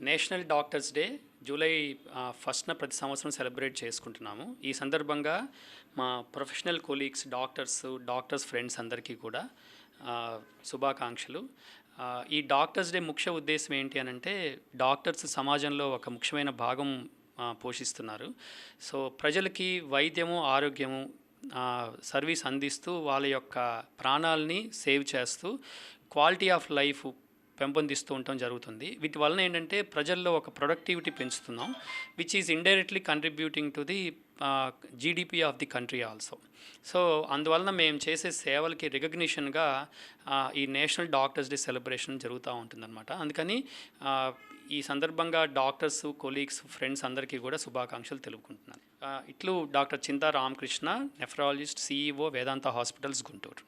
National doctors day July ఫస్ట్న ప్రతి సంవత్సరం celebrate చేసుకుంటున్నాము. ఈ సందర్భంగా మా ప్రొఫెషనల్ కొలీగ్స్ డాక్టర్స్ ఫ్రెండ్స్ అందరికీ కూడా శుభాకాంక్షలు. ఈ డాక్టర్స్ డే ముఖ్య ఉద్దేశం ఏంటి అనంటే, డాక్టర్స్ సమాజంలో ఒక ముఖ్యమైన భాగం పోషిస్తున్నారు. సో ప్రజలకి వైద్యము, ఆరోగ్యము సర్వీస్ అందిస్తూ వాళ్ళ యొక్క ప్రాణాలని సేవ్ చేస్తూ క్వాలిటీ ఆఫ్ లైఫ్ పెంపొందిస్తూ ఉండటం జరుగుతుంది. వీటి వలన ఏంటంటే ప్రజల్లో ఒక ప్రొడక్టివిటీ పెంచుతున్నాం, which is indirectly contributing to the GDP of the country also. So అందువలన మేము చేసే సేవలకి రికగ్నిషన్గా ఈ నేషనల్ డాక్టర్స్ డే సెలబ్రేషన్ జరుగుతూ ఉంటుందన్నమాట. అందుకని ఈ సందర్భంగా డాక్టర్స్, కొలీగ్స్, ఫ్రెండ్స్ అందరికీ కూడా శుభాకాంక్షలు తెలుపుకుంటున్నాను. ఇట్లు డాక్టర్ చింతా రామకృష్ణ, నెఫ్రాలజిస్ట్, CEO, వేదాంత హాస్పిటల్స్, గుంటూరు.